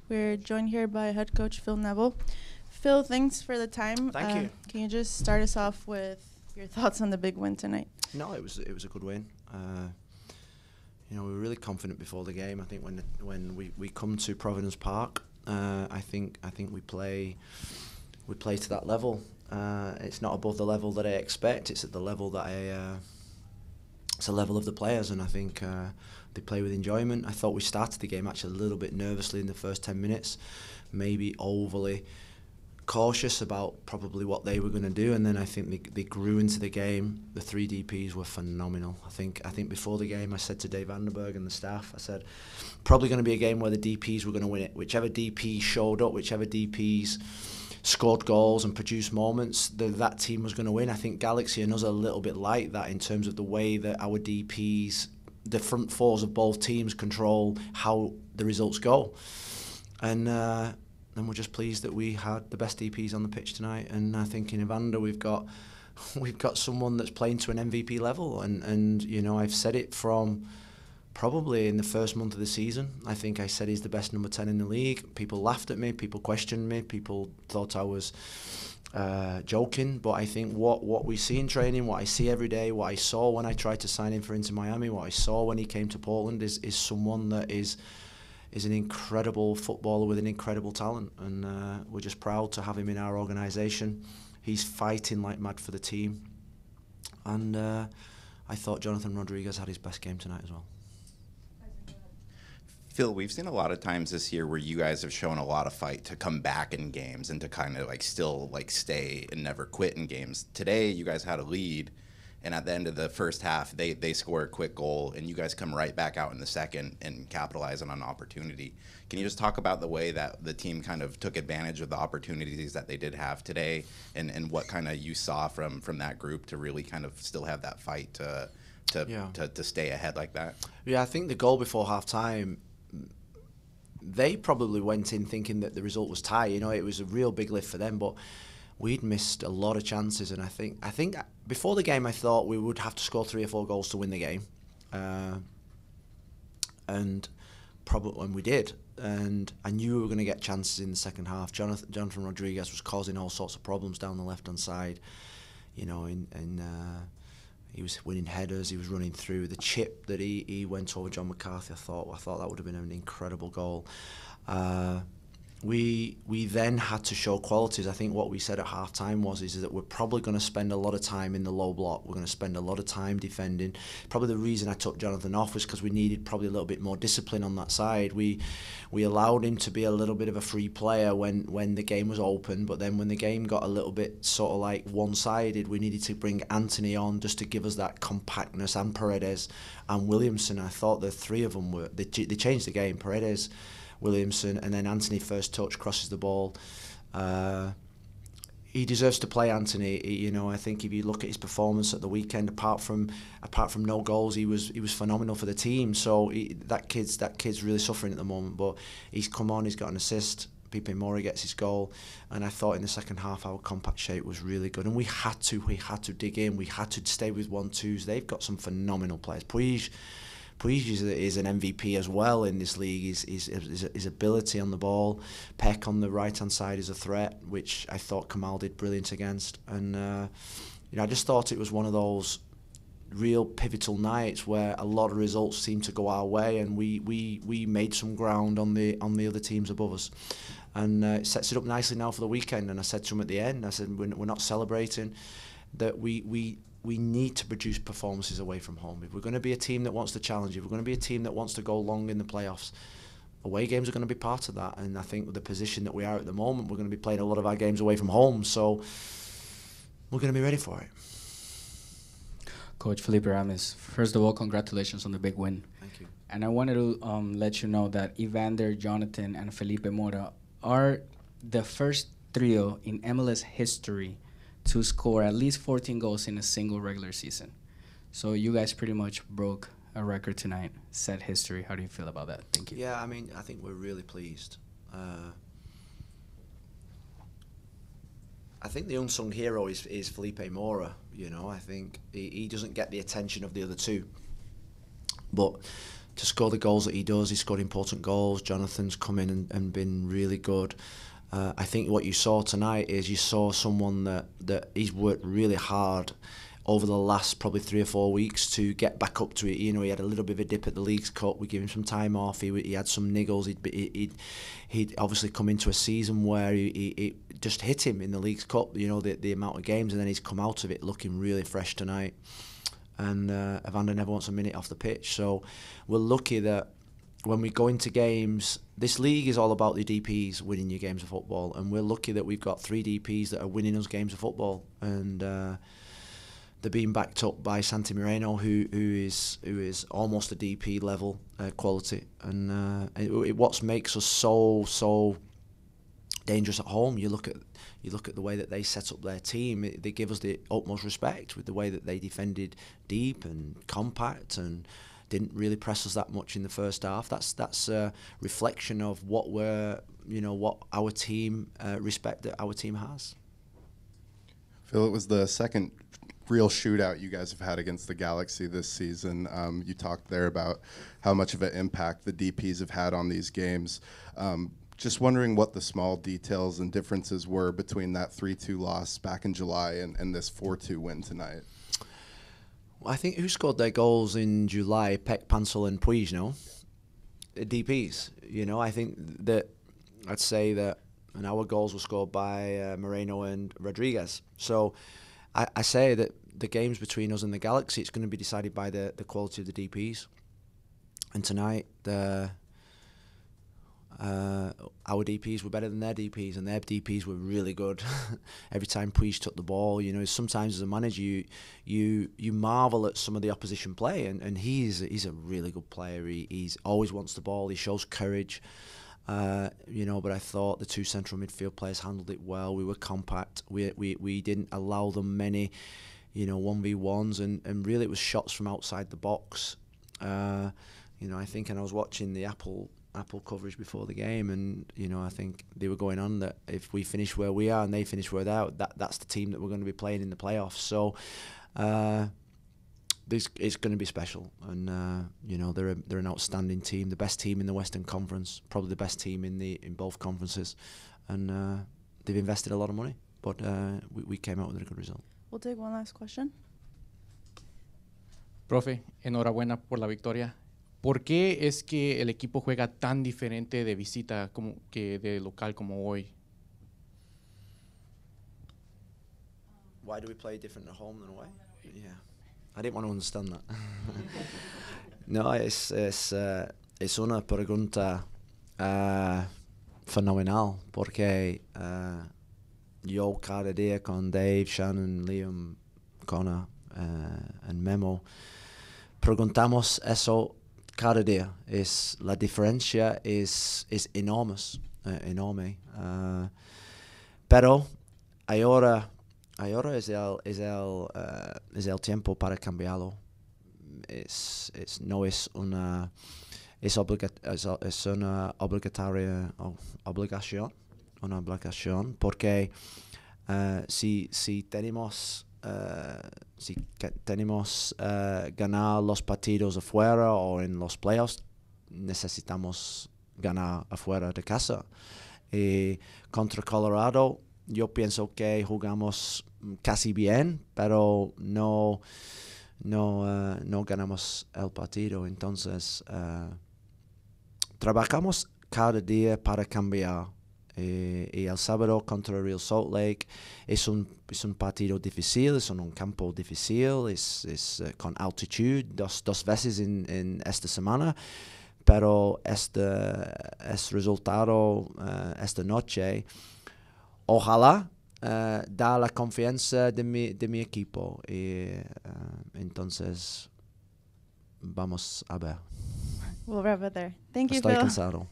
We're joined here by head coach Phil Neville. Phil, thanks for the time. Thank you. Can you just start us off with your thoughts on the big win tonight? No, it was a good win. We were really confident before the game. I think when we come to Providence Park, I think we play to that level. It's not above the level that I expect. It's at the level that it's a level of the players, and I think they play with enjoyment. I thought we started the game actually a little bit nervously in the first 10 minutes, maybe overly cautious about probably what they were going to do, and then I think they grew into the game. The 3 DPs were phenomenal. I think before the game I said to Evander and the staff, I said probably going to be a game where the DPs were going to win it. Whichever DPs showed up, whichever DPs scored goals and produced moments, that team was going to win. I think Galaxy and us are a little bit like that in terms of the way that our DPs, the front fours of both teams, control how the results go. And we're just pleased that we had the best DPs on the pitch tonight. And I think in Evander we've got someone that's playing to an MVP level. And I've said it from probably in the first month of the season. I think I said he's the best number 10 in the league. People laughed at me, people questioned me, people thought I was joking. But I think what we see in training, what I see every day, what I saw when I tried to sign him for Inter Miami, what I saw when he came to Portland is someone that is an incredible footballer with an incredible talent. And we're just proud to have him in our organisation. He's fighting like mad for the team. And I thought Jonathan Rodriguez had his best game tonight as well. Phil, we've seen a lot of times this year where you guys have shown a lot of fight to come back in games and to kind of still stay and never quit in games. Today, you guys had a lead, and at the end of the first half, they score a quick goal, and you guys come right back out in the second and capitalize on an opportunity. Can you just talk about the way that the team kind of took advantage of the opportunities that they did have today, and what kind of you saw from that group to really kind of still have that fight to stay ahead like that? Yeah, I think the goal before half-time, they probably went in thinking that the result was tie. It was a real big lift for them, but we'd missed a lot of chances. And I think before the game, I thought we would have to score 3 or 4 goals to win the game, and we did. And I knew we were going to get chances in the second half. Jonathan Rodriguez was causing all sorts of problems down the left-hand side. He was winning headers. He was running through. The chip that he went over John McCarthy, I thought that would have been an incredible goal. We then had to show qualities. I think what we said at half-time is that we're probably going to spend a lot of time in the low block. We're going to spend a lot of time defending. Probably the reason I took Jonathan off was because we needed probably a little bit more discipline on that side. We allowed him to be a little bit of a free player when the game was open, but then when the game got a little bit sort of like one-sided, we needed to bring Anthony on just to give us that compactness, and Paredes and Williamson. I thought the 3 of them they changed the game. Paredes, Williamson, and then Anthony first touch crosses the ball. He deserves to play, Anthony. I think if you look at his performance at the weekend, apart from no goals, he was phenomenal for the team. So that kid's really suffering at the moment, but he's come on. He's got an assist. Pipe Mora gets his goal, and I thought in the second half our compact shape was really good, and we had to dig in. We had to stay with 1-2s. They've got some phenomenal players. Puig is an MVP as well in this league. His ability on the ball. Peck on the right-hand side is a threat, which I thought Kamal did brilliant against. And I just thought it was one of those real pivotal nights where a lot of results seemed to go our way, and we made some ground on the other teams above us. And it sets it up nicely now for the weekend. And I said to him at the end, I said, we're not celebrating, that we need to produce performances away from home. If we're going to be a team that wants to challenge, if we're going to be a team that wants to go long in the playoffs, away games are going to be part of that. And I think with the position that we are at the moment, we're going to be playing a lot of our games away from home. So we're going to be ready for it. Coach Felipe Rames, first of all, congratulations on the big win. Thank you. And I wanted to let you know that Evander, Jonathan, and Felipe Mora are the first trio in MLS history to score at least 14 goals in a single regular season. So you guys pretty much broke a record tonight, set history. How do you feel about that? Thank you. Yeah, I think we're really pleased. I think the unsung hero is Felipe Mora. I think he doesn't get the attention of the other two. But to score the goals that he does. He scored important goals. Jonathan's come in and been really good. I think what you saw tonight is you saw someone that he's worked really hard over the last probably 3 or 4 weeks to get back up to it. You know, he had a little bit of a dip at the Leagues Cup. We gave him some time off. He had some niggles. He'd obviously come into a season where he just hit him in the Leagues Cup, you know, the amount of games, and then he's come out of it looking really fresh tonight. And Evander never wants a minute off the pitch. So we're lucky that when we go into games, this league is all about the DPs winning your games of football, and we're lucky that we've got 3 DPs that are winning us games of football. And they're being backed up by Santi Moreno, who is almost a DP level quality, and what makes us so dangerous at home. You look at the way that they set up their team. They give us the utmost respect with the way that they defended deep and compact and didn't really press us that much in the first half. That's a reflection of what our team respect that our team has. Phil, it was the second real shootout you guys have had against the Galaxy this season. You talked there about how much of an impact the DPs have had on these games. Just wondering what the small details and differences were between that 3-2 loss back in July and this 4-2 win tonight. Well, I think who scored their goals in July? Peck, Pansel and Puig, no? DPs. You know, I think that I'd say that, and our goals were scored by Moreno and Rodriguez. So I say that the games between us and the Galaxy, it's going to be decided by the quality of the DPs. And tonight, our DPs were better than their DPs, and their DPs were really good. Every time Puig took the ball, you know, sometimes as a manager, you marvel at some of the opposition play, and he's a really good player. He's always wants the ball. He shows courage. You know, but I thought the 2 central midfield players handled it well. We were compact. We didn't allow them many, you know, 1v1s, and really it was shots from outside the box. You know, I think, and I was watching the Apple coverage before the game, and you know, I think they were going on that if we finish where we are and they finish where they are, that's the team that we're going to be playing in the playoffs. So it's going to be special, and you know, they're an outstanding team, the best team in the Western Conference, probably the best team in both conferences, and they've invested a lot of money, but we came out with a good result. We'll take one last question. Profe, enhorabuena por la victoria. ¿Por qué es que el equipo juega tan diferente de visita como que de local como hoy? Why do we play different at home than away? Yeah, I didn't want to understand that. No, es una pregunta fenomenal, porque yo cada día con Dave, Shannon, Liam, Connor y Memo preguntamos eso cada día. La diferencia es enorme. Pero ahora es el tiempo para cambiarlo. No es una obligación, porque si tenemos ganar los partidos afuera o en los playoffs, necesitamos ganar afuera de casa. Y contra Colorado, yo pienso que jugamos casi bien, pero no ganamos el partido. Entonces, trabajamos cada día para cambiar. Y el sábado contra Real Salt Lake es un partido difícil, es un campo difícil, es con altitud dos veces en esta semana, pero este resultado esta noche, ojalá da la confianza de mi equipo. Y entonces vamos a ver. We'll wrap it there. Thank you, Estoy Phil. cansado.